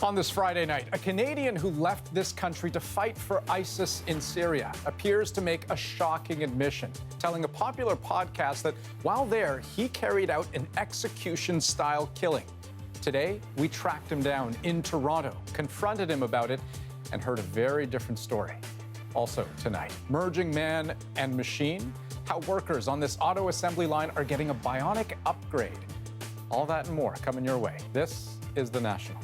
On this Friday night, a Canadian who left this country to fight for ISIS in Syria appears to make a shocking admission, telling a popular podcast that while there, he carried out an execution-style killing. Today, we tracked him down in Toronto, confronted him about it, and heard a very different story. Also tonight, merging man and machine, how workers on this auto assembly line are getting a bionic upgrade. All that and more coming your way. This is The National.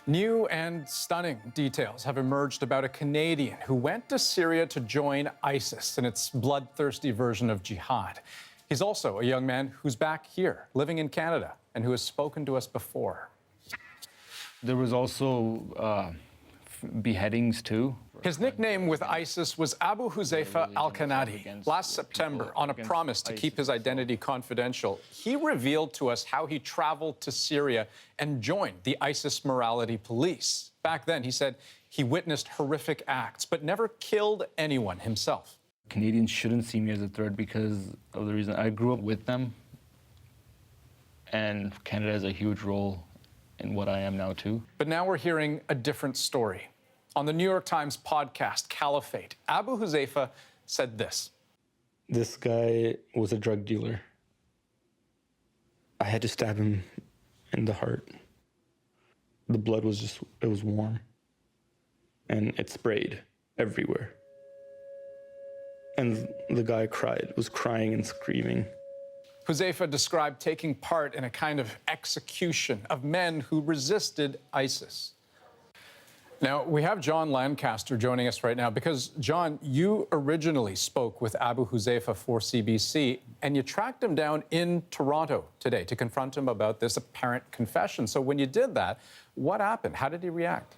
New and stunning details have emerged about a Canadian who went to Syria to join ISIS in its bloodthirsty version of jihad. He's also a young man who's back here, living in Canada, and who has spoken to us before. There was also beheadings too. His nickname with ISIS was Abu Huzaifa al-Kanadi. Last September, on a promise to keep his identity confidential, he revealed to us how he traveled to Syria and joined the ISIS morality police. Back then, he said he witnessed horrific acts, but never killed anyone himself. Canadians shouldn't see me as a threat because of the reason I grew up with them, and Canada has a huge role in what I am now too. But now we're hearing a different story. On the New York Times podcast, Caliphate, Abu Huzaifa said this. This guy was a drug dealer. I had to stab him in the heart. The blood was it was warm. And it sprayed everywhere. And the guy was crying and screaming. Huzaifa described taking part in a kind of execution of men who resisted ISIS. Now, we have John Lancaster joining us right now because, John, you originally spoke with Abu Huzaifa for CBC, and you tracked him down in Toronto today to confront him about this apparent confession. So when you did that, what happened? How did he react?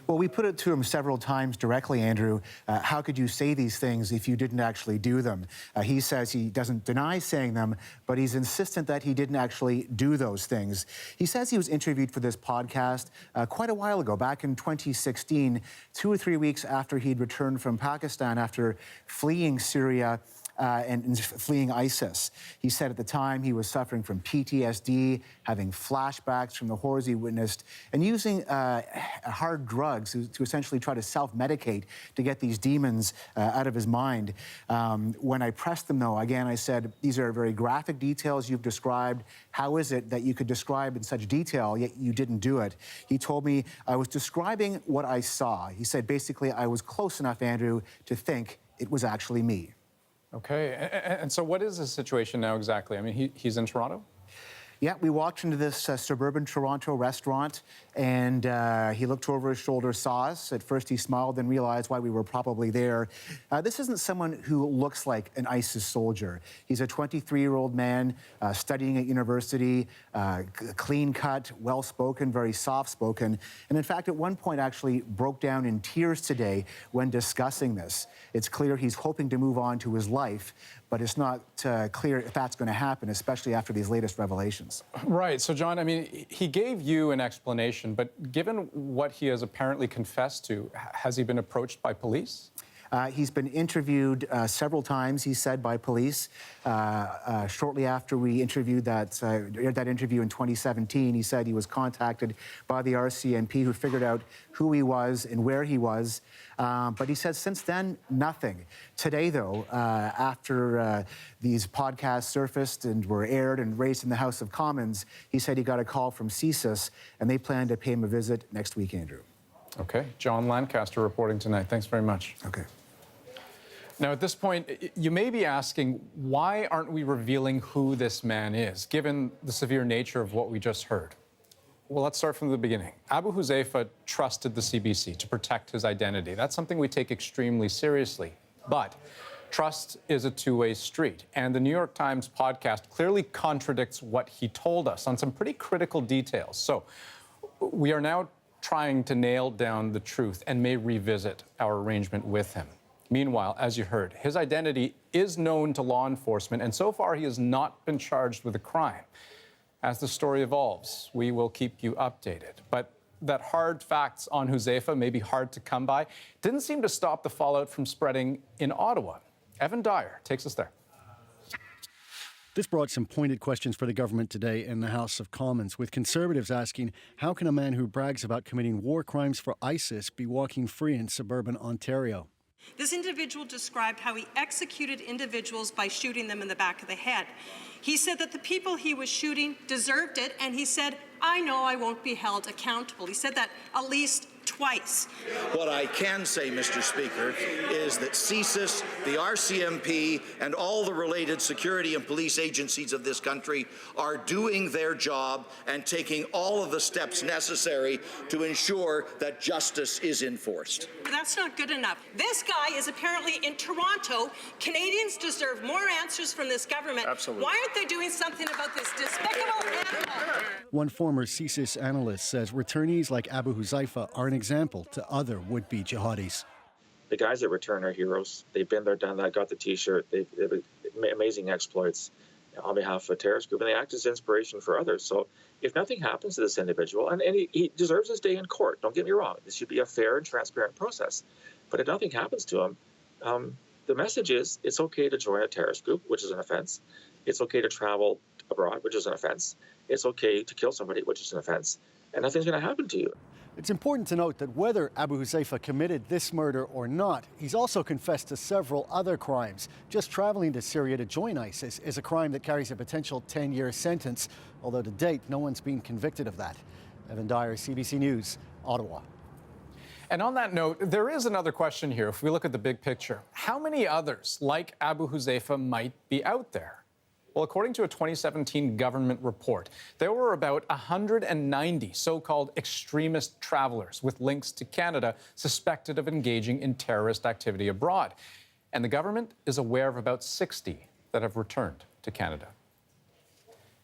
Well, we put it to him several times directly, Andrew. How could you say these things if you didn't actually do them? He says he doesn't deny saying them, but he's insistent that he didn't actually do those things. He says he was interviewed for this podcast quite a while ago, back in 2016, 2 or 3 weeks after he'd returned from Pakistan after fleeing Syria and fleeing ISIS. He said at the time he was suffering from PTSD, having flashbacks from the horrors he witnessed, and using hard drugs to essentially try to self-medicate to get these demons out of his mind. When I pressed him, though, again, I said, these are very graphic details you've described. How is it that you could describe in such detail, yet you didn't do it? He told me I was describing what I saw. He said, basically, I was close enough, Andrew, to think it was actually me. Okay, and so what is the situation now exactly? I mean, he's in Toronto? Yeah, we walked into this suburban Toronto restaurant, and he looked over his shoulder, saw us. At first he smiled, then realized why we were probably there. This isn't someone who looks like an ISIS soldier. He's a 23-year-old man studying at university, clean-cut, well-spoken, very soft-spoken, and in fact, at one point actually broke down in tears today when discussing this. It's clear he's hoping to move on to his life, but it's not clear if that's going to happen, especially after these latest revelations. Right. So, John, I mean, he gave you an explanation, but given what he has apparently confessed to, has he been approached by police? He's been interviewed several times, he said, by police. Shortly after we interviewed that interview in 2017, he said he was contacted by the RCMP, who figured out who he was and where he was. But he said since then, nothing. Today, though, after these podcasts surfaced and were aired and raised in the House of Commons, he said he got a call from CSIS, and they plan to pay him a visit next week, Andrew. Okay. John Lancaster reporting tonight. Thanks very much. Okay. Now, at this point, you may be asking, why aren't we revealing who this man is, given the severe nature of what we just heard? Well, let's start from the beginning. Abu Huzaifa trusted the CBC to protect his identity. That's something we take extremely seriously. But trust is a two-way street. And the New York Times podcast clearly contradicts what he told us on some pretty critical details. So we are now trying to nail down the truth and may revisit our arrangement with him. Meanwhile, as you heard, his identity is known to law enforcement, and so far he has not been charged with a crime. As the story evolves, we will keep you updated. But that hard facts on Huzaifa may be hard to come by didn't seem to stop the fallout from spreading in Ottawa. Evan Dyer takes us there. This brought some pointed questions for the government today in the House of Commons, with Conservatives asking, how can a man who brags about committing war crimes for ISIS be walking free in suburban Ontario? This individual described how he executed individuals by shooting them in the back of the head. He said that the people he was shooting deserved it, and he said, I know I won't be held accountable. He said that at least twice. What I can say, Mr. Speaker, is that CSIS, the RCMP, and all the related security and police agencies of this country are doing their job and taking all of the steps necessary to ensure that justice is enforced. But that's not good enough. This guy is apparently in Toronto. Canadians deserve more answers from this government. Absolutely. Why aren't they doing something about this despicable animal? One former CSIS analyst says returnees like Abu Huzaifa are an example to other would-be jihadis. The guys that return are heroes. They've been there, done that, got the T-shirt. They've amazing exploits on behalf of a terrorist group, and they act as inspiration for others. So if nothing happens to this individual, and he deserves his day in court, don't get me wrong, this should be a fair and transparent process. But if nothing happens to him, the message is it's okay to join a terrorist group, which is an offense. It's okay to travel abroad, which is an offense. It's okay to kill somebody, which is an offense. And nothing's going to happen to you. It's important to note that whether Abu Huzaifa committed this murder or not, he's also confessed to several other crimes. Just traveling to Syria to join ISIS is a crime that carries a potential 10-year sentence, although to date, no one's been convicted of that. Evan Dyer, CBC News, Ottawa. And on that note, there is another question here. If we look at the big picture, how many others like Abu Huzaifa might be out there? Well, according to a 2017 government report, there were about 190 so-called extremist travelers with links to Canada suspected of engaging in terrorist activity abroad. And the government is aware of about 60 that have returned to Canada.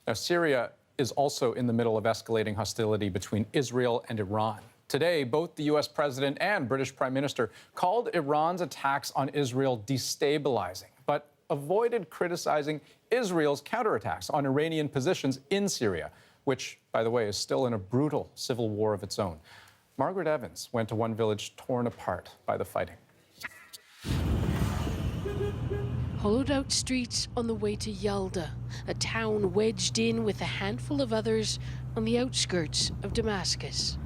Now, Syria is also in the middle of escalating hostility between Israel and Iran. Today, both the U.S. President and British Prime Minister called Iran's attacks on Israel destabilizing, but avoided criticizing Israel's counterattacks on Iranian positions in Syria, which, by the way, is still in a brutal civil war of its own. Margaret Evans went to one village torn apart by the fighting. Hollowed-out streets on the way to Yalda, a town wedged in with a handful of others on the outskirts of Damascus.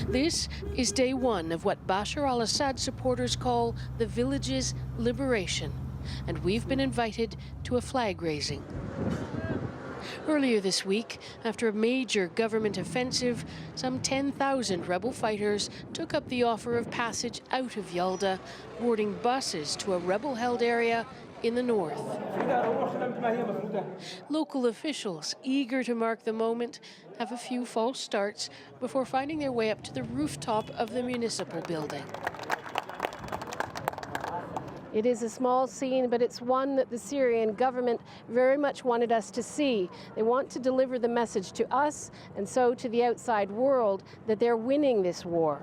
This is day one of what Bashar al-Assad supporters call the village's liberation, and we've been invited to a flag raising. Earlier this week, after a major government offensive, some 10,000 rebel fighters took up the offer of passage out of Yalda, boarding buses to a rebel-held area in the north. Local officials, eager to mark the moment, have a few false starts before finding their way up to the rooftop of the municipal building. It is a small scene, but it's one that the Syrian government very much wanted us to see. They want to deliver the message to us, and so to the outside world, that they're winning this war.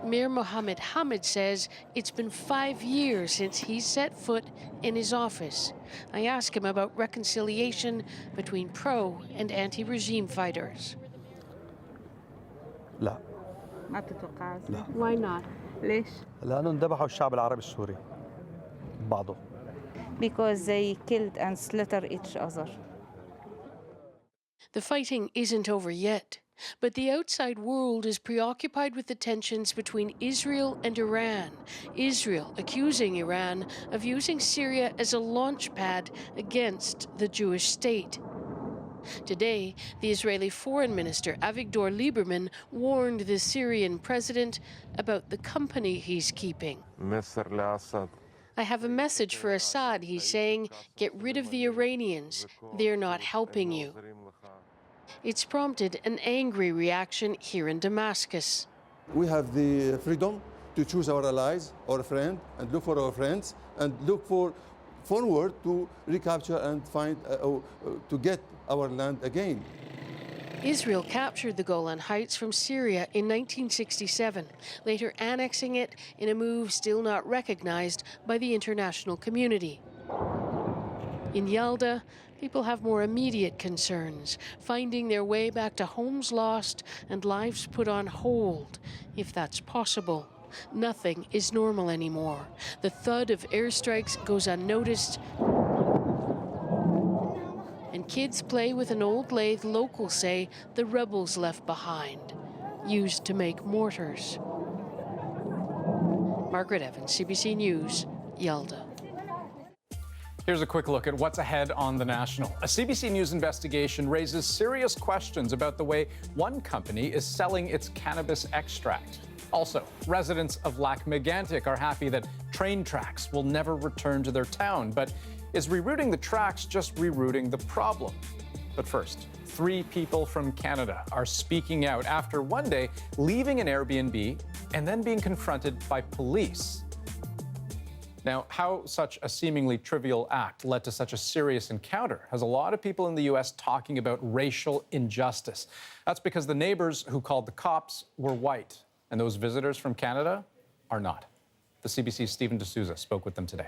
Mayor Mohammed Hamid says it's been 5 years since he's set foot in his office. I ask him about reconciliation between pro and anti-regime fighters. لا. Why not? ليش؟ لأنهم ذبحوا الشعب العربي السوري بعضه. Because they killed and slaughtered each other. The fighting isn't over yet, but the outside world is preoccupied with the tensions between Israel and Iran. Israel accusing Iran of using Syria as a launch pad against the Jewish state. Today, the Israeli Foreign Minister Avigdor Lieberman warned the Syrian president about the company he's keeping. I have a message for Assad, he's saying. Get rid of the Iranians. They're not helping you. It's prompted an angry reaction here in Damascus. We have the freedom to choose our allies, our friends, and look for our friends, and look forward to recapture and find, to get our land again. Israel captured the Golan Heights from Syria in 1967, later annexing it in a move still not recognized by the international community. In Yalda, people have more immediate concerns, finding their way back to homes lost and lives put on hold, if that's possible. Nothing is normal anymore. The thud of airstrikes goes unnoticed, kids play with an old lathe locals say the rebels left behind, used to make mortars. Margaret Evans, CBC News, Yalda. Here's a quick look at what's ahead on The National. A CBC News investigation raises serious questions about the way one company is selling its cannabis extract. Also, residents of Megantic are happy that train tracks will never return to their town. But is rerouting the tracks just rerouting the problem? But first, 3 people from Canada are speaking out after one day leaving an Airbnb and then being confronted by police. Now, how such a seemingly trivial act led to such a serious encounter has a lot of people in the U.S. talking about racial injustice. That's because the neighbors who called the cops were white, and those visitors from Canada are not. The CBC's Stephen D'Souza spoke with them today.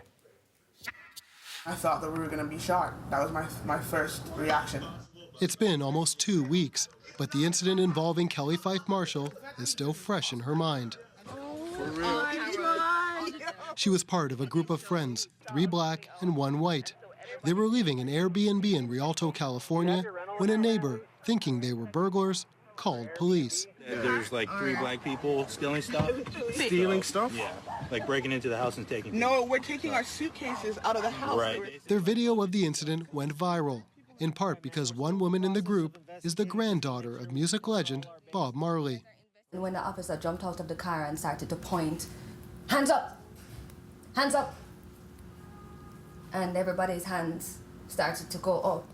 I thought that we were going to be shot. That was my first reaction. It's been almost 2 weeks, but the incident involving Kelly Fife Marshall is still fresh in her mind. For real. She was part of a group of friends, 3 black and 1 white. They were leaving an Airbnb in Rialto, California, when a neighbor, thinking they were burglars, called police. There's like 3 black people stealing stuff. Stealing stuff? Yeah, like breaking into the house and taking. No, we're taking our suitcases out of the house. Right. Their video of the incident went viral, in part because one woman in the group is the granddaughter of music legend Bob Marley. When the officer jumped out of the car and started to point, hands up! Hands up! And everybody's hands started to go up.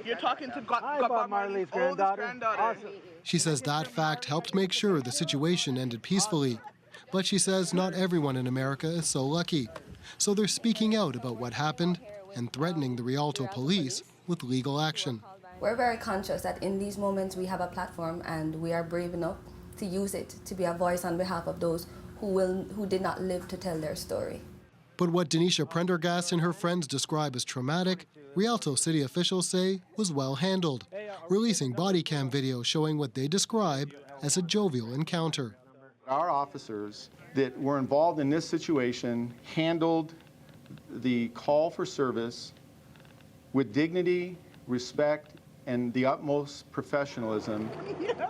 You're talking to Bob Marley's granddaughter? Awesome. She says that fact helped make sure the situation ended peacefully. But she says not everyone in America is so lucky. So they're speaking out about what happened and threatening the Rialto police with legal action. We're very conscious that in these moments we have a platform and we are brave enough to use it to be a voice on behalf of those who did not live to tell their story. But what Denisha Prendergast and her friends describe as traumatic, Rialto city officials say was well handled, releasing body cam video showing what they describe as a jovial encounter. Our officers that were involved in this situation handled the call for service with dignity, respect, and the utmost professionalism.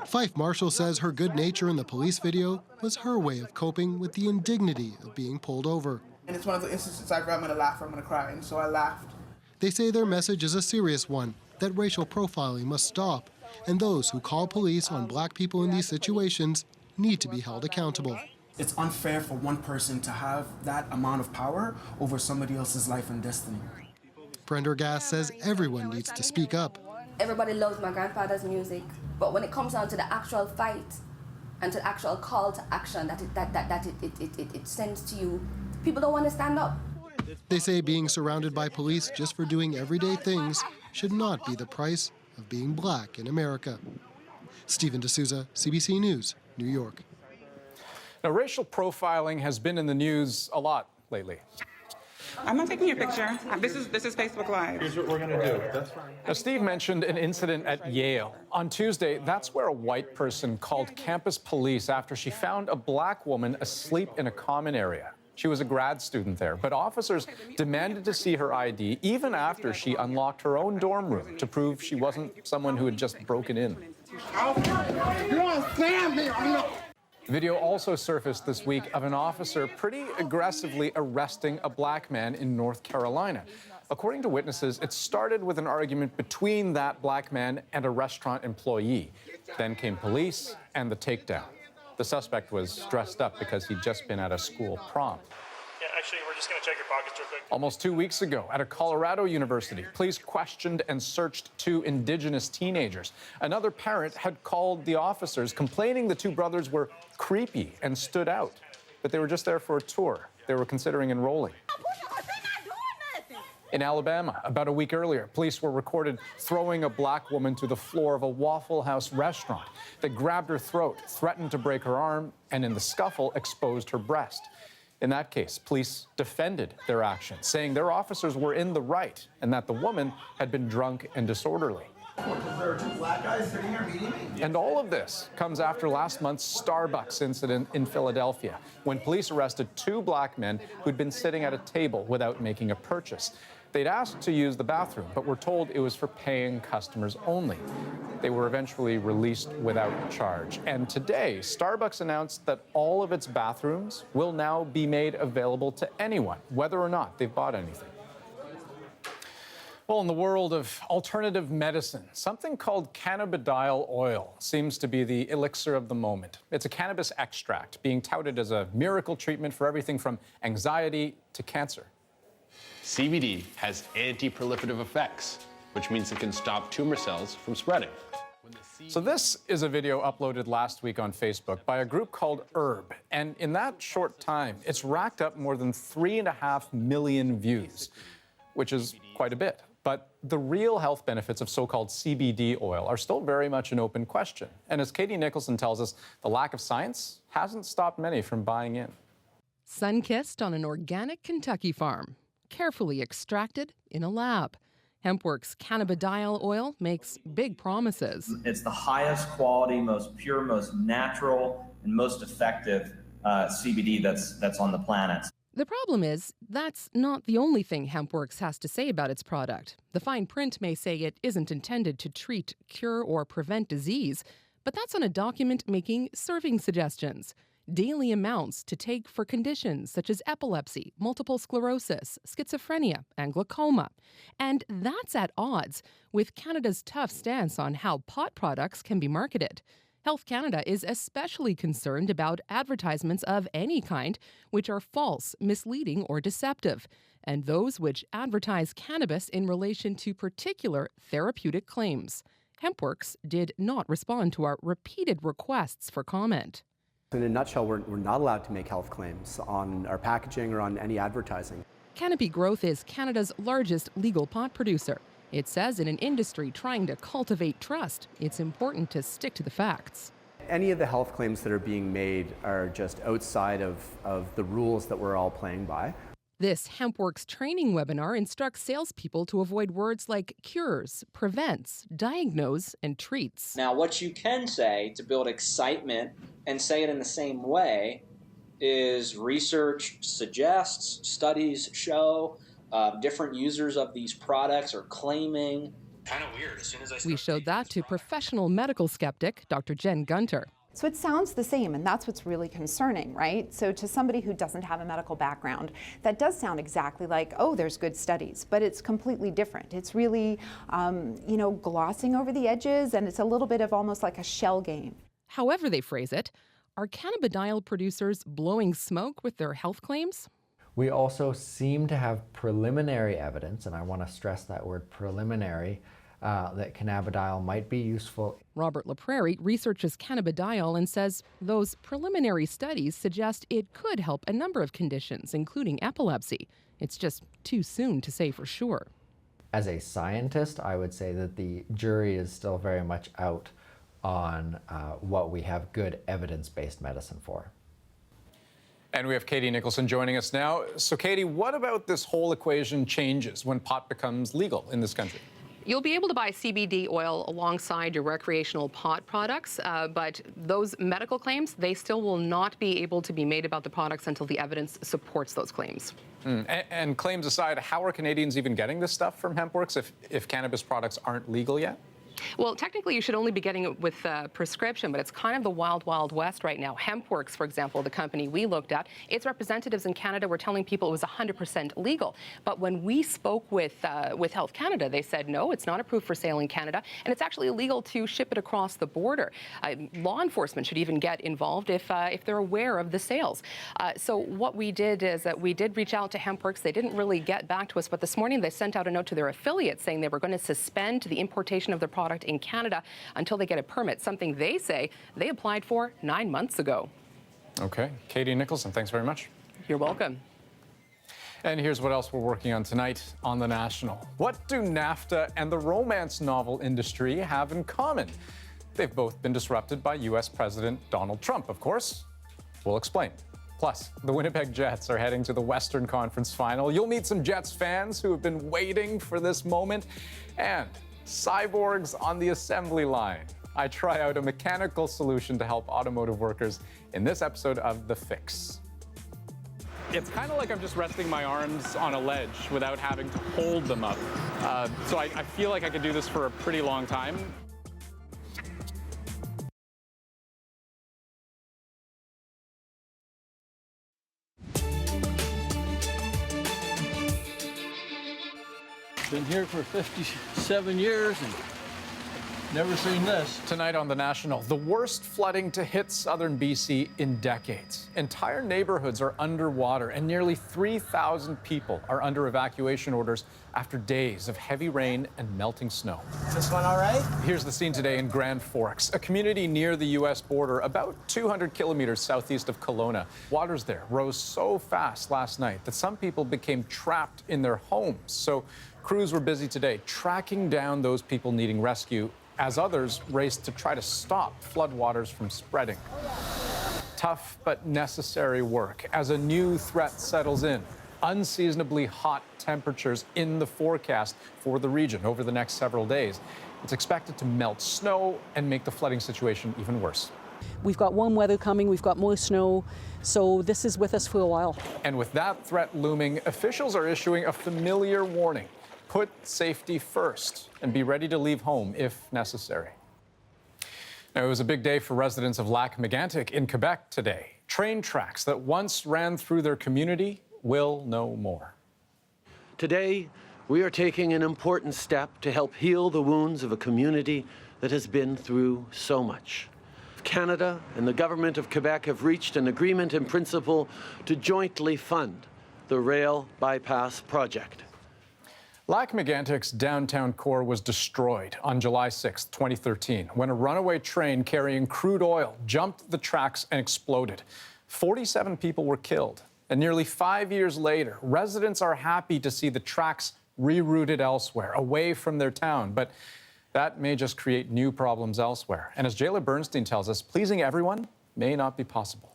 Fife Marshall says her good nature in the police video was her way of coping with the indignity of being pulled over. And it's one of the instances I'm going to laugh or I'm going to cry, and so I laughed. They say their message is a serious one, that racial profiling must stop, and those who call police on black people in these situations need to be held accountable. It's unfair for one person to have that amount of power over somebody else's life and destiny. Prendergast says everyone needs to speak up. Everybody loves my grandfather's music, but when it comes down to the actual fight and to the actual call to action that it sends to you, people don't want to stand up. They say being surrounded by police just for doing everyday things should not be the price of being black in America. Stephen D'Souza, CBC News, New York. Now, racial profiling has been in the news a lot lately. I'm not taking your picture. This is Facebook Live. Here's what we're going to do. That's fine. Now, Steve mentioned an incident at Yale. On Tuesday, that's where a white person called campus police after she found a black woman asleep in a common area. She was a grad student there, but officers demanded to see her ID even after she unlocked her own dorm room to prove she wasn't someone who had just broken in. Video also surfaced this week of an officer pretty aggressively arresting a black man in North Carolina. According to witnesses, it started with an argument between that black man and a restaurant employee. Then came police and the takedown. The suspect was dressed up because he'd just been at a school prom. Yeah, actually, we're just going to check your pockets real quick. Almost 2 weeks ago, at a Colorado university, police questioned and searched 2 indigenous teenagers. Another parent had called the officers, complaining the 2 brothers were creepy and stood out. But they were just there for a tour. They were considering enrolling. In Alabama, about a week earlier, police were recorded throwing a black woman to the floor of a Waffle House restaurant. They grabbed her throat, threatened to break her arm, and in the scuffle, exposed her breast. In that case, police defended their action, saying their officers were in the right and that the woman had been drunk and disorderly. There are 2 black guys sitting here meeting me? And all of this comes after last month's Starbucks incident in Philadelphia, when police arrested 2 black men who'd been sitting at a table without making a purchase. They'd asked to use the bathroom, but were told it was for paying customers only. They were eventually released without charge. And today, Starbucks announced that all of its bathrooms will now be made available to anyone, whether or not they've bought anything. Well, in the world of alternative medicine, something called cannabidiol oil seems to be the elixir of the moment. It's a cannabis extract being touted as a miracle treatment for everything from anxiety to cancer. CBD has anti-proliferative effects, which means it can stop tumor cells from spreading. So this is a video uploaded last week on Facebook by a group called Herb. And in that short time, it's racked up more than 3.5 million views, which is quite a bit. But the real health benefits of so-called CBD oil are still very much an open question. And as Katie Nicholson tells us, the lack of science hasn't stopped many from buying in. Sun-kissed on an organic Kentucky farm, carefully extracted in a lab. Hempworks cannabidiol oil makes big promises. It's the highest quality, most pure, most natural, and most effective CBD that's on the planet. The problem is, that's not the only thing Hempworks has to say about its product. The fine print may say it isn't intended to treat, cure, or prevent disease, but that's on a document making serving suggestions. Daily amounts to take for conditions such as epilepsy, multiple sclerosis, schizophrenia, and glaucoma. And that's at odds with Canada's tough stance on how pot products can be marketed. Health Canada is especially concerned about advertisements of any kind which are false, misleading, or deceptive, and those which advertise cannabis in relation to particular therapeutic claims. Hempworks did not respond to our repeated requests for comment. In a nutshell, we're not allowed to make health claims on our packaging or on any advertising. Canopy Growth is Canada's largest legal pot producer. It says in an industry trying to cultivate trust, it's important to stick to the facts. Any of the health claims that are being made are just outside of the rules that we're all playing by. This Hempworks training webinar instructs salespeople to avoid words like cures, prevents, diagnose, and treats. Now, what you can say to build excitement and say it in the same way is research suggests, studies show, different users of these products are claiming. Kind of weird. As soon as We showed that to professional medical skeptic Dr. Jen Gunter. So it sounds the same, and that's what's really concerning, right? So to somebody who doesn't have a medical background, that does sound exactly like, oh, there's good studies, but it's completely different. It's really, glossing over the edges, and it's a little bit of almost like a shell game. However they phrase it, are cannabidiol producers blowing smoke with their health claims? We also seem to have preliminary evidence, and I want to stress that word preliminary, that cannabidiol might be useful. Robert LaPrairie researches cannabidiol and says those preliminary studies suggest it could help a number of conditions, including epilepsy. It's just too soon to say for sure. As a scientist, I would say that the jury is still very much out on what we have good evidence-based medicine for. And we have Katie Nicholson joining us now. So Katie, what about this whole equation changes when pot becomes legal in this country? You'll be able to buy CBD oil alongside your recreational pot products, but those medical claims, they still will not be able to be made about the products until the evidence supports those claims. And claims aside, how are Canadians even getting this stuff from Hempworks if cannabis products aren't legal yet? Well, technically, you should only be getting it with prescription, but it's kind of the wild, wild west right now. Hempworks, for example, the company we looked at, its representatives in Canada were telling people it was 100% legal. But when we spoke with Health Canada, they said, no, it's not approved for sale in Canada, and it's actually illegal to ship it across the border. Law enforcement should even get involved if they're aware of the sales. So what we did is that we did reach out to Hempworks. They didn't really get back to us, but this morning they sent out a note to their affiliates saying they were going to suspend the importation of their product in Canada until they get a permit, something they say they applied for 9 months ago. Okay. Katie Nicholson, thanks very much. You're welcome. And here's what else we're working on tonight on The National. What do NAFTA and the romance novel industry have in common? They've both been disrupted by U.S. President Donald Trump, of course. We'll explain. Plus, the Winnipeg Jets are heading to the Western Conference Final. You'll meet some Jets fans who have been waiting for this moment. And cyborgs on the assembly line. I try out a mechanical solution to help automotive workers in this episode of The Fix. It's kind of like I'm just resting my arms on a ledge without having to hold them up. So I feel like I could do this for a pretty long time. Been here for 57 years and never seen this. Tonight on The National, the worst flooding to hit southern BC in decades. Entire neighborhoods are underwater and nearly 3,000 people are under evacuation orders after days of heavy rain and melting snow. This one all right? Here's the scene today in Grand Forks, a community near the U.S. border, about 200 kilometers southeast of Kelowna. Waters there rose so fast last night that some people became trapped in their homes. So crews were busy today tracking down those people needing rescue as others raced to try to stop floodwaters from spreading. Tough but necessary work as a new threat settles in. Unseasonably hot temperatures in the forecast for the region over the next several days. It's expected to melt snow and make the flooding situation even worse. We've got warm weather coming, we've got more snow, so this is with us for a while. And with that threat looming, officials are issuing a familiar warning. Put safety first and be ready to leave home if necessary. Now, it was a big day for residents of Megantic in Quebec today. Train tracks that once ran through their community will no more. Today, we are taking an important step to help heal the wounds of a community that has been through so much. Canada and the government of Quebec have reached an agreement in principle to jointly fund the rail bypass project. Megantic's downtown core was destroyed on July 6, 2013, when a runaway train carrying crude oil jumped the tracks and exploded. 47 people were killed. And nearly 5 years later, residents are happy to see the tracks rerouted elsewhere, away from their town. But that may just create new problems elsewhere. And as Jayla Bernstein tells us, pleasing everyone may not be possible.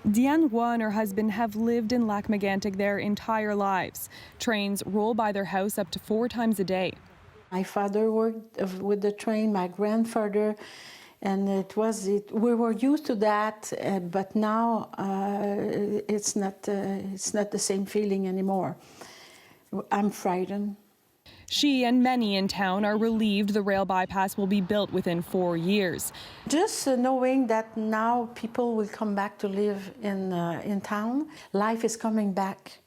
Deanne Roy and her husband have lived in Megantic their entire lives. Trains roll by their house up to 4 times a day. My father worked with the train, my grandfather, and we were used to that, but now it's not the same feeling anymore. I'm frightened. She and many in town are relieved the rail bypass will be built within 4 years. Just knowing that now people will come back to live in town, life is coming back.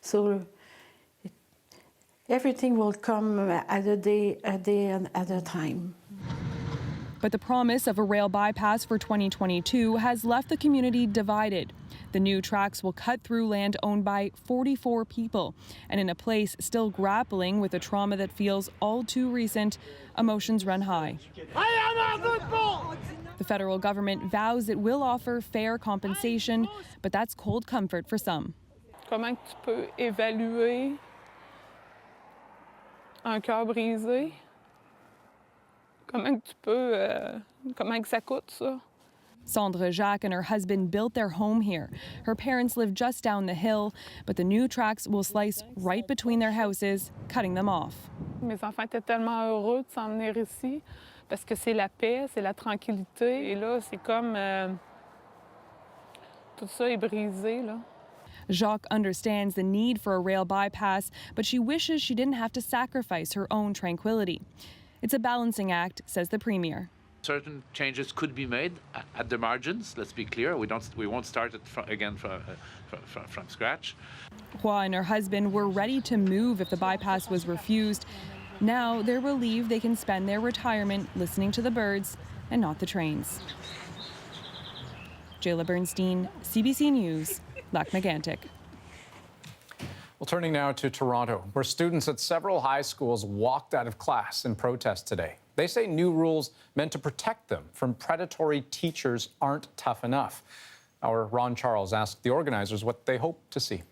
So everything will come at a day at a time. But the promise of a rail bypass for 2022 has left the community divided. The new tracks will cut through land owned by 44 people. And in a place still grappling with a trauma that feels all too recent, emotions run high. The federal government vows it will offer fair compensation, but that's cold comfort for some. Comment tu peux évaluer un cœur brisé? Comment que ça coûte, ça? Sandra Jacques and her husband built their home here. Her parents live just down the hill, but the new tracks will slice right between their houses, cutting them off. Mes enfants étaient tellement heureux de s'en venir ici parce que c'est la paix, c'est la tranquillité. Et là, c'est comme tout ça est brisé, là. Jacques understands the need for a rail bypass, but she wishes she didn't have to sacrifice her own tranquility. It's a balancing act, says the Premier. Certain changes could be made at the margins. Let's be clear. We won't start it from scratch. Hua and her husband were ready to move if the bypass was refused. Now they're relieved they can spend their retirement listening to the birds and not the trains. Jayla Bernstein, CBC News, Megantic. Well, turning now to Toronto, where students at several high schools walked out of class in protest today. They say new rules meant to protect them from predatory teachers aren't tough enough. Our Ron Charles asked the organizers what they hope to see.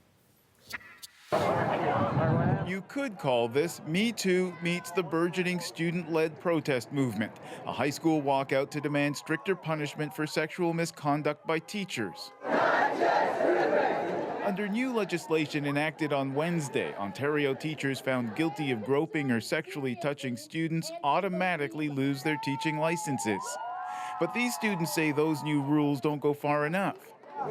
You could call this Me Too meets the burgeoning student-led protest movement, a high school walkout to demand stricter punishment for sexual misconduct by teachers. Under new legislation enacted on Wednesday, Ontario teachers found guilty of groping or sexually touching students automatically lose their teaching licenses. But these students say those new rules don't go far enough.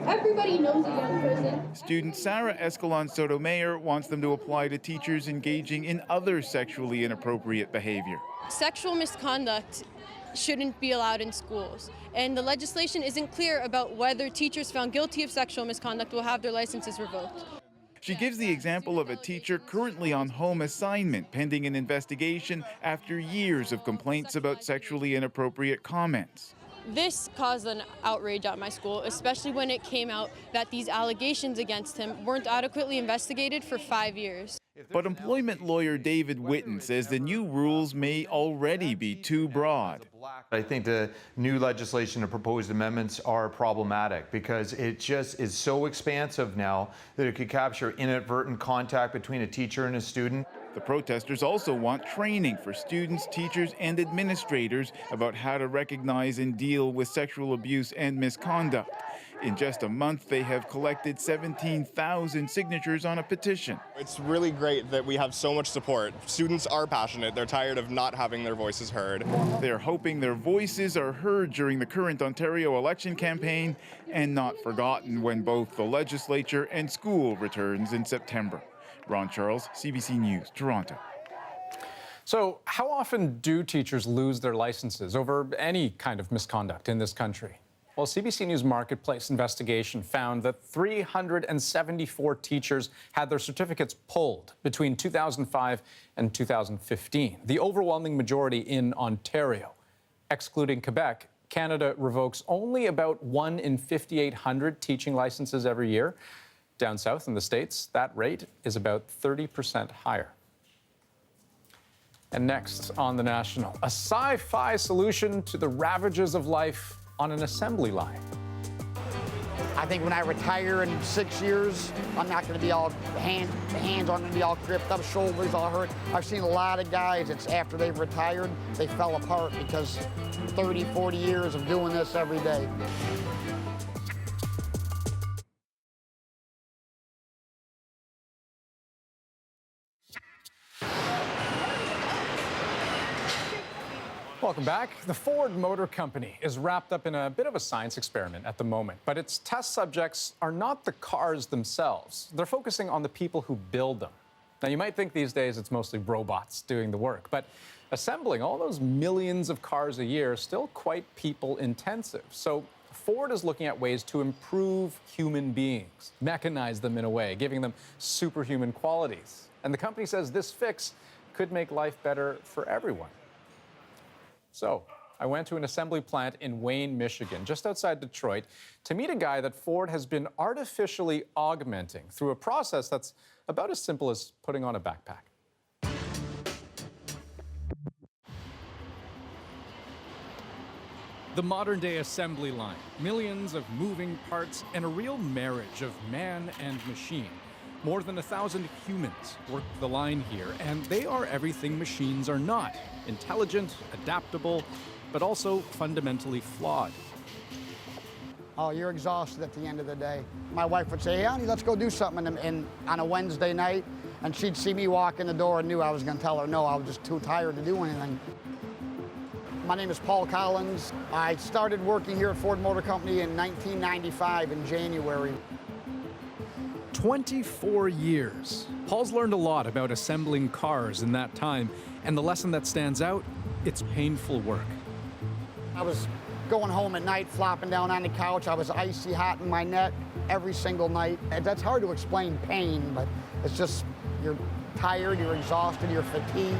Everybody knows he's in prison. Student Sarah Escalon Sotomayor wants them to apply to teachers engaging in other sexually inappropriate behavior. Sexual misconduct shouldn't be allowed in schools, and the legislation isn't clear about whether teachers found guilty of sexual misconduct will have their licenses revoked. She gives the example of a teacher currently on home assignment pending an investigation after years of complaints about sexually inappropriate comments. This caused an outrage at my school, especially when it came out that these allegations against him weren't adequately investigated for 5 years. But employment lawyer David Whitten says the new rules may already be too broad. I think the new legislation and proposed amendments are problematic because it just is so expansive now that it could capture inadvertent contact between a teacher and a student. The protesters also want training for students, teachers, and administrators about how to recognize and deal with sexual abuse and misconduct. In just a month, they have collected 17,000 signatures on a petition. It's really great that we have so much support. Students are passionate. They're tired of not having their voices heard. They're hoping their voices are heard during the current Ontario election campaign and not forgotten when both the legislature and school returns in September. Ron Charles, CBC News, Toronto. So how often do teachers lose their licenses over any kind of misconduct in this country? Well, CBC News Marketplace investigation found that 374 teachers had their certificates pulled between 2005 and 2015, the overwhelming majority in Ontario. Excluding Quebec, Canada revokes only about 1 in 5,800 teaching licenses every year. Down south in the States, that rate is about 30% higher. And next on The National, a sci-fi solution to the ravages of life on an assembly line. I think when I retire in 6 years, I'm not going to be all hands aren't going to be all gripped up, shoulders all hurt. I've seen a lot of guys, it's after they've retired, they fell apart because 30, 40 years of doing this every day. Welcome back. The Ford Motor Company is wrapped up in a bit of a science experiment at the moment, but its test subjects are not the cars themselves. They're focusing on the people who build them. Now, you might think these days it's mostly robots doing the work, but assembling all those millions of cars a year is still quite people-intensive. So Ford is looking at ways to improve human beings, mechanize them in a way, giving them superhuman qualities. And the company says this fix could make life better for everyone. So I went to an assembly plant in Wayne, Michigan, just outside Detroit, to meet a guy that Ford has been artificially augmenting through a process that's about as simple as putting on a backpack. The modern-day assembly line, millions of moving parts, and a real marriage of man and machine. More than 1,000 humans work the line here, and they are everything machines are not. Intelligent, adaptable, but also fundamentally flawed. Oh, you're exhausted at the end of the day. My wife would say, hey, honey, let's go do something on a Wednesday night, and she'd see me walk in the door and knew I was going to tell her no, I was just too tired to do anything. My name is Paul Collins. I started working here at Ford Motor Company in 1995 in January. 24 years. Paul's learned a lot about assembling cars in that time, and the lesson that stands out, it's painful work. I was going home at night, flopping down on the couch. I was icy hot in my neck every single night. And that's hard to explain pain, but it's just, you're tired, you're exhausted, you're fatigued.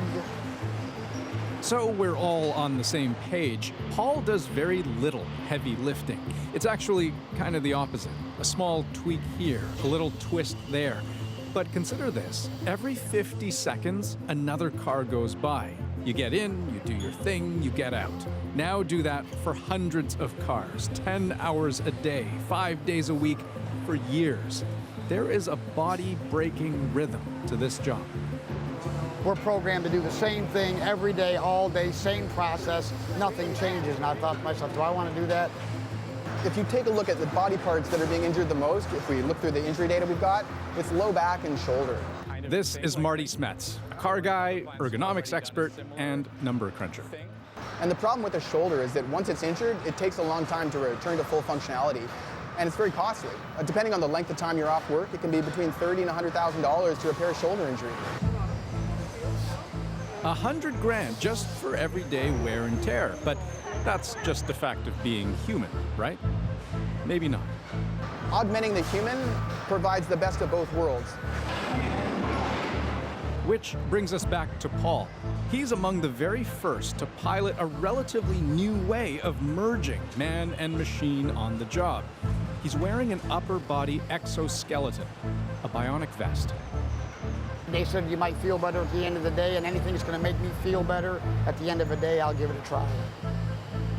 So we're all on the same page. Paul does very little heavy lifting. It's actually kind of the opposite. A small tweak here, a little twist there. But consider this, every 50 seconds, another car goes by. You get in, you do your thing, you get out. Now do that for hundreds of cars, 10 hours a day, 5 days a week, for years. There is a body-breaking rhythm to this job. We're programmed to do the same thing every day, all day, same process, nothing changes. And I thought to myself, do I want to do that? If you take a look at the body parts that are being injured the most, if we look through the injury data we've got, it's low back and shoulder. This is Marty Smets, a car guy, ergonomics expert, and number cruncher. And the problem with the shoulder is that once it's injured, it takes a long time to return to full functionality. And it's very costly. Depending on the length of time you're off work, it can be between $30,000 and $100,000 to repair a shoulder injury. $100,000 just for everyday wear and tear. But that's just the fact of being human, right? Maybe not. Augmenting the human provides the best of both worlds. Which brings us back to Paul. He's among the very first to pilot a relatively new way of merging man and machine on the job. He's wearing an upper body exoskeleton, a bionic vest. They said you might feel better at the end of the day, and anything that's going to make me feel better at the end of the day, I'll give it a try.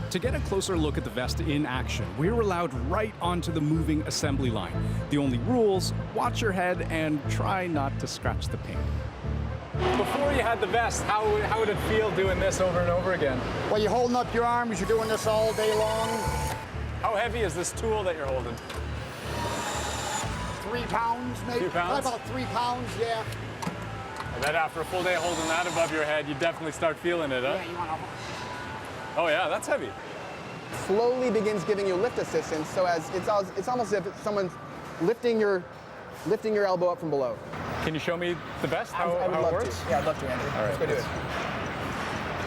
To get a closer look at the vest in action, we're allowed right onto the moving assembly line. The only rules, watch your head and try not to scratch the paint. Before you had the vest, how would it feel doing this over and over again? Well, you're holding up your arms, you're doing this all day long. How heavy is this tool that you're holding? 3 pounds, maybe. 2 pounds? About 3 pounds, yeah. I bet after a full day holding that above your head, you definitely start feeling it, huh? Yeah, you want to. Oh yeah, that's heavy. Slowly begins giving you lift assistance, so it's almost as if someone's lifting your elbow up from below. Can you show me the vest, how I would it love works? to. Yeah, I'd love to, Andrew. All right, let's go do it.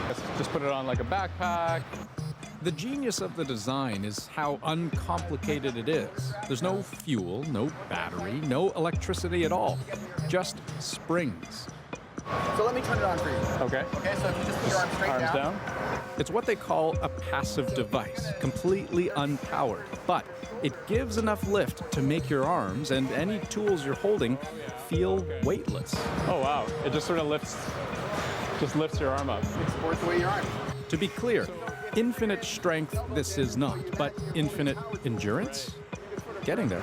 Let's just put it on like a backpack. The genius of the design is how uncomplicated it is. There's no fuel, no battery, no electricity at all, just springs. So let me turn it on for you. Okay. Okay, so if you just put your arms straight down. It's what they call a passive device, completely unpowered, but it gives enough lift to make your arms and any tools you're holding feel weightless. Oh wow, it just sort of lifts your arm up. It supports the way your arm. To be clear, infinite strength this is not, but infinite endurance? Getting there.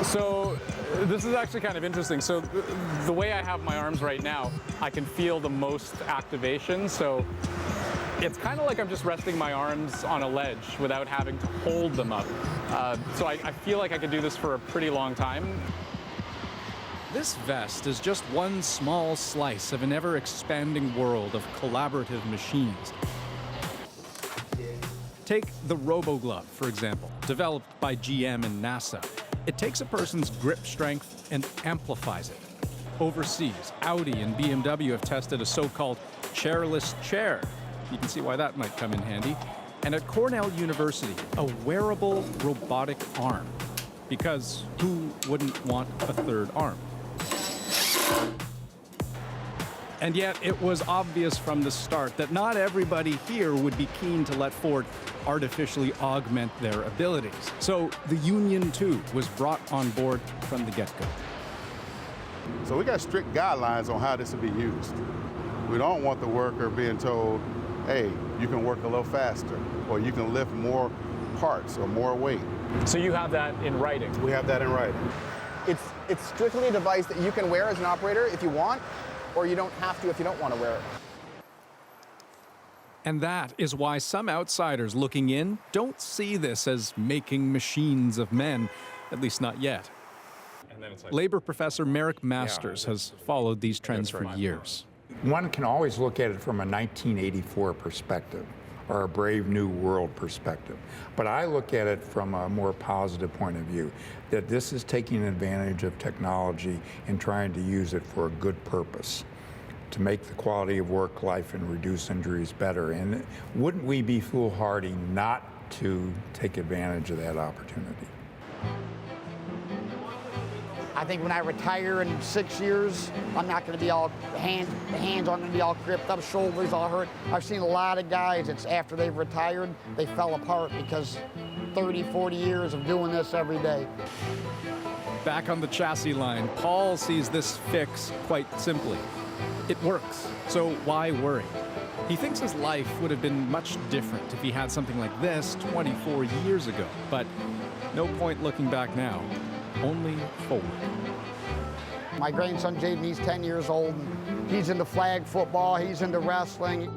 So this is actually kind of interesting. So the way I have my arms right now, I can feel the most activation. So it's kind of like I'm just resting my arms on a ledge without having to hold them up. So I feel like I could do this for a pretty long time. This vest is just one small slice of an ever-expanding world of collaborative machines. Take the RoboGlove, for example, developed by GM and NASA. It takes a person's grip strength and amplifies it. Overseas, Audi and BMW have tested a so-called chairless chair. You can see why that might come in handy. And at Cornell University, a wearable robotic arm. Because who wouldn't want a third arm? And yet it was obvious from the start that not everybody here would be keen to let Ford artificially augment their abilities. So the union, too, was brought on board from the get-go. So we got strict guidelines on how this will be used. We don't want the worker being told, hey, you can work a little faster, or you can lift more parts or more weight. So you have that in writing? We have that in writing. It's strictly a device that you can wear as an operator if you want, or you don't have to if you don't want to wear it. And that is why some outsiders looking in don't see this as making machines of men, at least not yet. Labor professor Merrick Masters has followed these trends for years. One can always look at it from a 1984 perspective or a Brave New World perspective. But I look at it from a more positive point of view, that this is taking advantage of technology and trying to use it for a good purpose, to make the quality of work life and reduce injuries better. And wouldn't we be foolhardy not to take advantage of that opportunity? I think when I retire in 6 years, I'm not going to be all hands aren't going to be all gripped up, shoulders all hurt. I've seen a lot of guys, it's after they've retired, they fell apart because 30, 40 years of doing this every day. Back on the chassis line, Paul sees this fix quite simply. It works, so why worry? He thinks his life would have been much different if he had something like this 24 years ago, but no point looking back now. Only forward. My grandson Jaden, he's 10 years old. He's into flag football, he's into wrestling.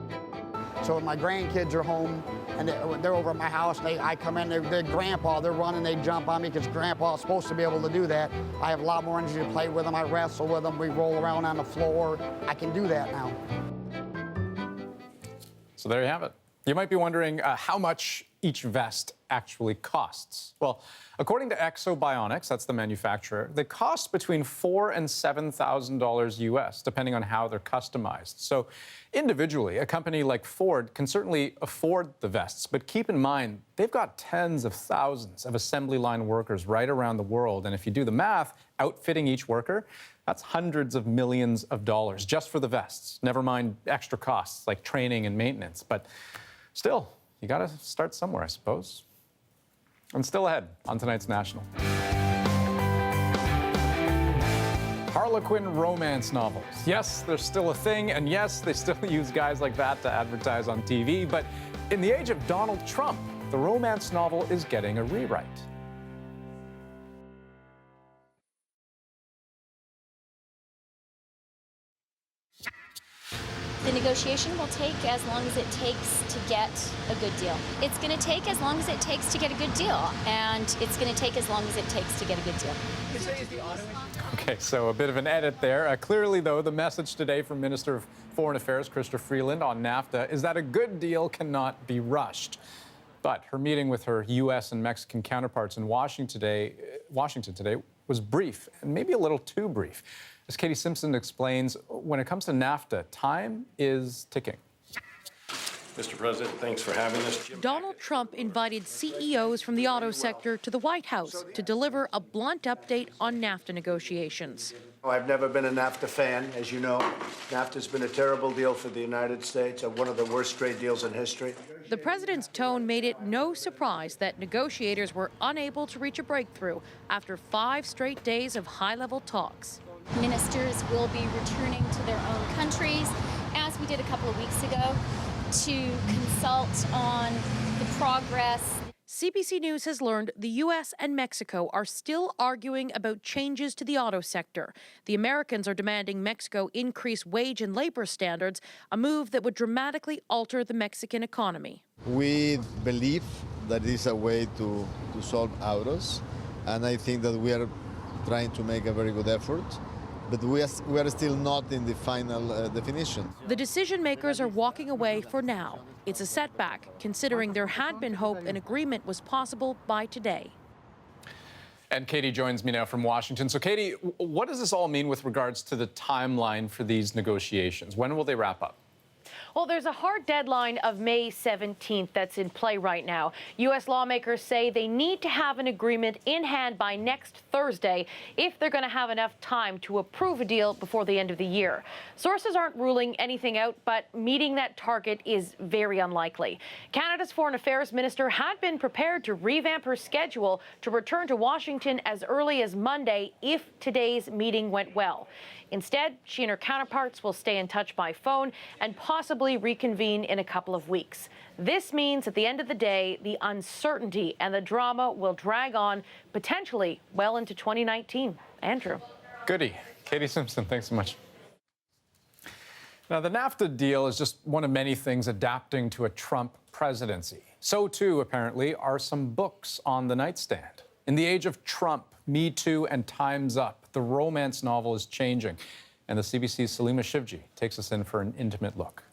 So when my grandkids are home and they're over at my house, and I come in, they're grandpa, they're running, they jump on me because grandpa's supposed to be able to do that. I have a lot more energy to play with them, I wrestle with them, we roll around on the floor. I can do that now. So there you have it. You might be wondering how much each vest actually costs. Well, according to Exobionics, that's the manufacturer, they cost between $4,000 and $7,000 US, depending on how they're customized. So individually, a company like Ford can certainly afford the vests, but keep in mind, they've got tens of thousands of assembly line workers right around the world. And if you do the math, outfitting each worker, that's hundreds of millions of dollars just for the vests, never mind extra costs like training and maintenance. But still, you got to start somewhere, I suppose. And still ahead on tonight's National. Harlequin romance novels. Yes, they're still a thing, and yes, they still use guys like that to advertise on TV, but in the age of Donald Trump, the romance novel is getting a rewrite. The negotiation will take as long as it takes to get a good deal. It's going to take as long as it takes to get a good deal, and it's going to take as long as it takes to get a good deal. Okay, so a bit of an edit there. Clearly, though, the message today from Minister of Foreign Affairs, Chrystia Freeland, on NAFTA is that a good deal cannot be rushed. But her meeting with her U.S. and Mexican counterparts in Washington today was brief, and maybe a little too brief. As Katie Simpson explains, when it comes to NAFTA, time is ticking. Mr. President, thanks for having us. Donald Trump invited CEOs from the auto sector to the White House to deliver a blunt update on NAFTA negotiations. I've never been a NAFTA fan, as you know. NAFTA's been a terrible deal for the United States, one of the worst trade deals in history. The president's tone made it no surprise that negotiators were unable to reach a breakthrough after 5 straight days of high-level talks. Ministers will be returning to their own countries, as we did a couple of weeks ago, to consult on the progress. CBC News has learned the U.S. and Mexico are still arguing about changes to the auto sector. The Americans are demanding Mexico increase wage and labor standards, a move that would dramatically alter the Mexican economy. We believe that it is a way to solve autos, and I think that we are trying to make a very good effort. But we are still not in the final definition. The decision makers are walking away for now. It's a setback, considering there had been hope an agreement was possible by today. And Katie joins me now from Washington. So Katie, what does this all mean with regards to the timeline for these negotiations? When will they wrap up? Well, there's a hard deadline of May 17th that's in play right now. U.S. lawmakers say they need to have an agreement in hand by next Thursday if they're going to have enough time to approve a deal before the end of the year. Sources aren't ruling anything out, but meeting that target is very unlikely. Canada's Foreign Affairs Minister had been prepared to revamp her schedule to return to Washington as early as Monday if today's meeting went well. Instead, she and her counterparts will stay in touch by phone and possibly reconvene in a couple of weeks. This means at the end of the day, the uncertainty and the drama will drag on potentially well into 2019. Andrew. Goody. Katie Simpson, thanks so much. Now, the NAFTA deal is just one of many things adapting to a Trump presidency. So, too, apparently, are some books on the nightstand. In the age of Trump, Me Too, and Time's Up, the romance novel is changing. And the CBC's Salima Shivji takes us in for an intimate look.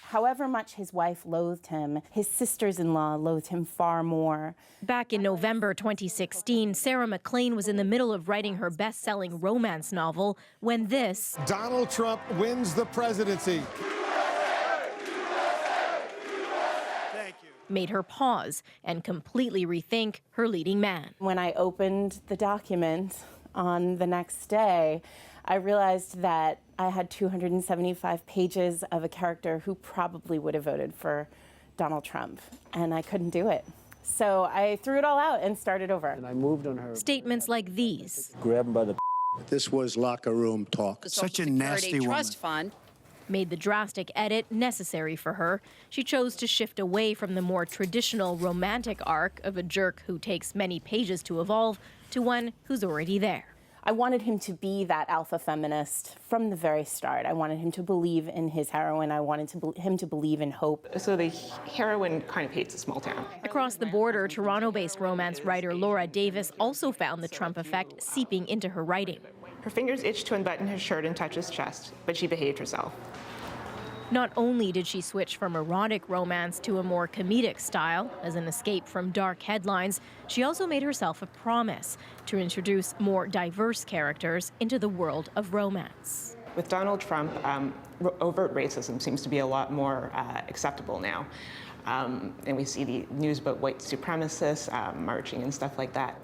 However much his wife loathed him, his sisters-in-law loathed him far more. Back in November 2016, Sarah McLean was in the middle of writing her best-selling romance novel when this... Donald Trump wins the presidency. Made her pause and completely rethink her leading man. When I opened the document on the next day, I realized that I had 275 pages of a character who probably would have voted for Donald Trump, and I couldn't do it. So I threw it all out and started over. And I moved on her. Statements like these. Grab him by the... This was locker room talk. Such a nasty trust fund. Made the drastic edit necessary for her. She chose to shift away from the more traditional romantic arc of a jerk who takes many pages to evolve to one who's already there. I wanted him to be that alpha feminist from the very start. I wanted him to believe in his heroine. I wanted him to believe in hope. So the heroine kind of hates a small town. Across the border, Toronto-based romance writer Laura Davis also found the Trump effect seeping into her writing. Her fingers itched to unbutton his shirt and touch his chest, but she behaved herself. Not only did she switch from erotic romance to a more comedic style as an escape from dark headlines, she also made herself a promise to introduce more diverse characters into the world of romance. With Donald Trump, overt racism seems to be a lot more acceptable now. And we see the news about white supremacists marching and stuff like that.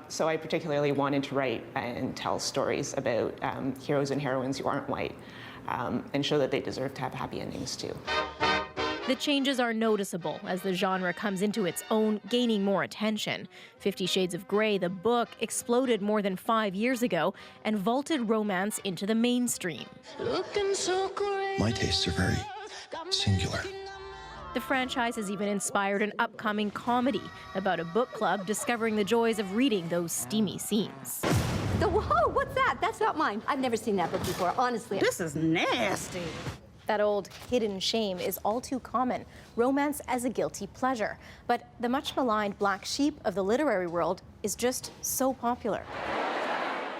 So I particularly wanted to write and tell stories about heroes and heroines who aren't white. And show that they deserve to have happy endings too. The changes are noticeable as the genre comes into its own, gaining more attention. 50 Shades of Grey, the book, exploded more than 5 years ago and vaulted romance into the mainstream. My tastes are very singular. The franchise has even inspired an upcoming comedy about a book club discovering the joys of reading those steamy scenes. Whoa, what's that? That's not mine. I've never seen that book before, honestly. This is nasty. That old hidden shame is all too common, romance as a guilty pleasure. But the much maligned black sheep of the literary world is just so popular.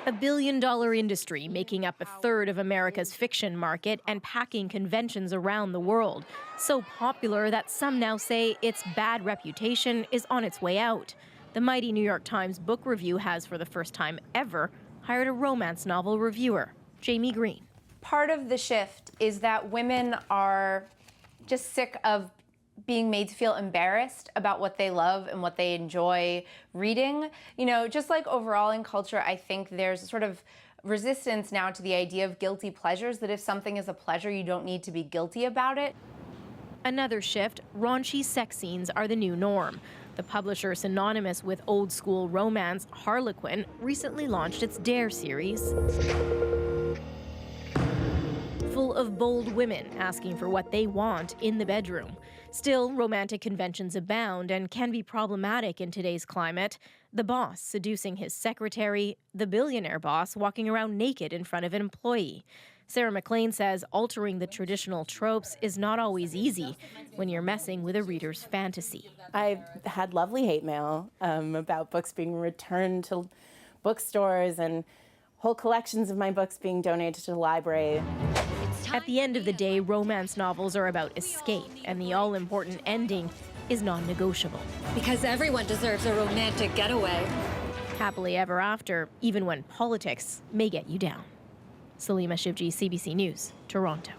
A billion-dollar industry making up a third of America's fiction market and packing conventions around the world. So popular that some now say its bad reputation is on its way out. The mighty New York Times Book Review has, for the first time ever, hired a romance novel reviewer, Jamie Green. Part of the shift is that women are just sick of being made to feel embarrassed about what they love and what they enjoy reading. You know, just like overall in culture, I think there's a sort of resistance now to the idea of guilty pleasures, that if something is a pleasure, you don't need to be guilty about it. Another shift, raunchy sex scenes are the new norm. The publisher synonymous with old-school romance, Harlequin, recently launched its Dare series, full of bold women asking for what they want in the bedroom. Still, romantic conventions abound and can be problematic in today's climate. The boss seducing his secretary, the billionaire boss walking around naked in front of an employee. Sarah McLean says altering the traditional tropes is not always easy when you're messing with a reader's fantasy. I've had lovely hate mail about books being returned to bookstores and whole collections of my books being donated to the library. At the end of the day, romance novels are about escape, and the all-important ending is non-negotiable. Because everyone deserves a romantic getaway. Happily ever after, even when politics may get you down. Salima Shivji, CBC News, Toronto.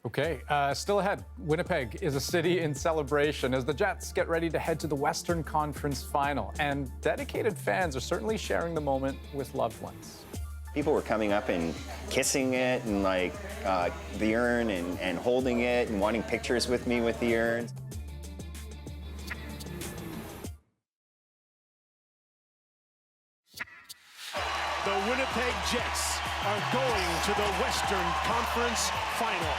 Okay, still ahead, Winnipeg is a city in celebration as the Jets get ready to head to the Western Conference Final. And dedicated fans are certainly sharing the moment with loved ones. People were coming up and kissing it and like the urn and holding it and wanting pictures with me with the urns. The Winnipeg Jets are going to the Western Conference Final.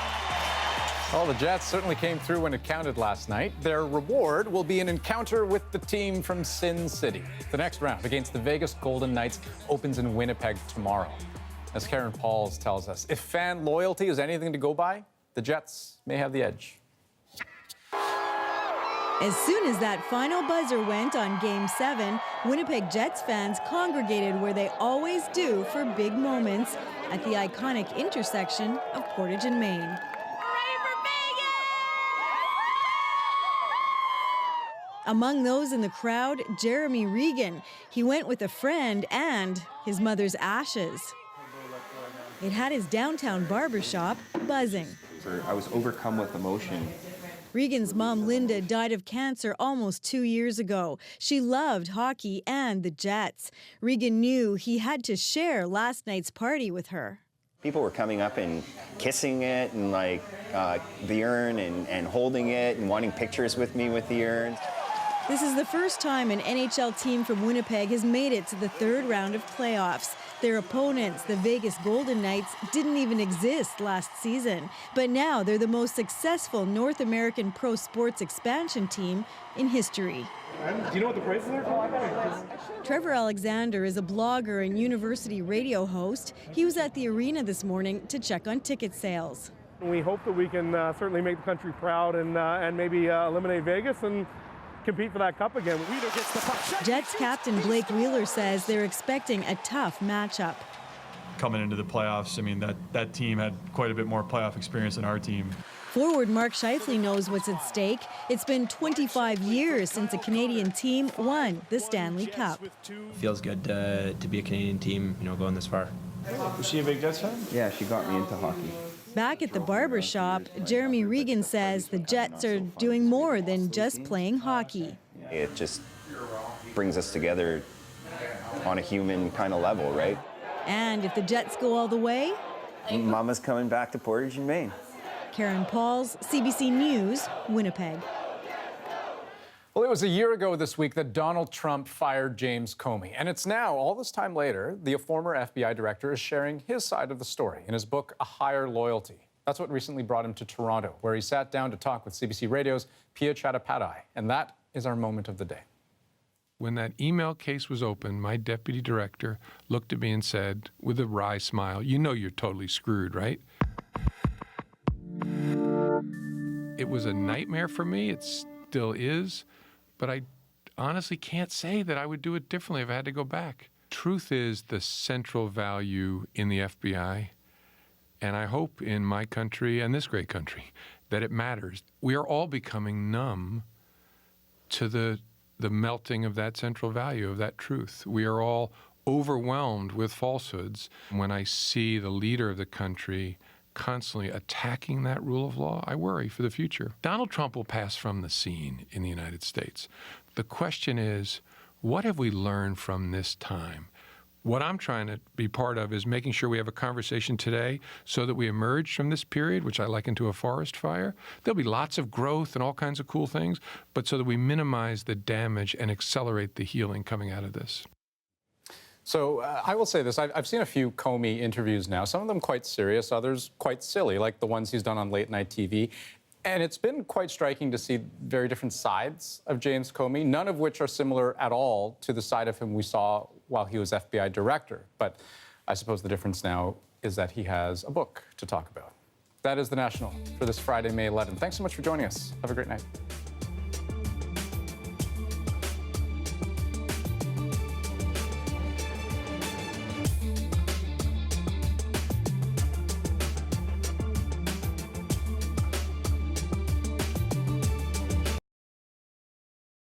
Well, the Jets certainly came through when it counted last night. Their reward will be an encounter with the team from Sin City. The next round against the Vegas Golden Knights opens in Winnipeg tomorrow. As Karen Pauls tells us, if fan loyalty is anything to go by, the Jets may have the edge. As soon as that final buzzer went on Game 7, Winnipeg Jets fans congregated where they always do for big moments at the iconic intersection of Portage and Main. Among those in the crowd, Jeremy Regan. He went with a friend and his mother's ashes. It had his downtown barbershop buzzing. I was overcome with emotion. Regan's mom, Linda, died of cancer almost 2 years ago. She loved hockey and the Jets. Regan knew he had to share last night's party with her. People were coming up and kissing it and like the urn and holding it and wanting pictures with me with the urn. This is the first time an NHL team from Winnipeg has made it to the third round of playoffs. Their opponents, the Vegas Golden Knights, didn't even exist last season. But now they're the most successful North American pro sports expansion team in history. Do you know what the prices are? Trevor Alexander is a blogger and university radio host. He was at the arena this morning to check on ticket sales. We hope that we can certainly make the country proud and maybe eliminate Vegas and compete for that cup again. Jets captain Blake Wheeler says they're expecting a tough matchup. coming into the playoffs. I mean, that team had quite a bit more playoff experience than our team. Forward Mark Scheifele knows what's at stake. It's been 25 years since a Canadian team won the Stanley Cup. Feels good to be a Canadian team, going this far. Was she a big Jets fan? Yeah, she got me into hockey. Back at the barber shop, Jeremy Regan says the Jets are doing more than just playing hockey. It just brings us together on a human kind of level, right? And if the Jets go all the way, Mama's coming back to Portage and Maine. Karen Pauls, CBC News, Winnipeg. Well, it was a year ago this week that Donald Trump fired James Comey. And it's now, all this time later, the former FBI director is sharing his side of the story in his book, A Higher Loyalty. That's what recently brought him to Toronto, where he sat down to talk with CBC Radio's Pia Chattopadhyay. And that is our moment of the day. When that email case was open, my deputy director looked at me and said, with a wry smile, "You know you're totally screwed, right?" It was a nightmare for me. It still is. But I honestly can't say that I would do it differently if I had to go back. Truth is the central value in the FBI, and I hope in my country and this great country that it matters. We are all becoming numb to the melting of that central value, of that truth. We are all overwhelmed with falsehoods. When I see the leader of the country constantly attacking that rule of law, I worry for the future. Donald Trump will pass from the scene in the United States. The question is, what have we learned from this time? What I'm trying to be part of is making sure we have a conversation today so that we emerge from this period, which I liken to a forest fire. There'll be lots of growth and all kinds of cool things, but so that we minimize the damage and accelerate the healing coming out of this. So I will say this, I've seen a few Comey interviews now, some of them quite serious, others quite silly, like the ones he's done on late night TV. And it's been quite striking to see very different sides of James Comey, none of which are similar at all to the side of him we saw while he was FBI director. But I suppose the difference now is that he has a book to talk about. That is The National for this Friday, May 11th. Thanks so much for joining us. Have a great night.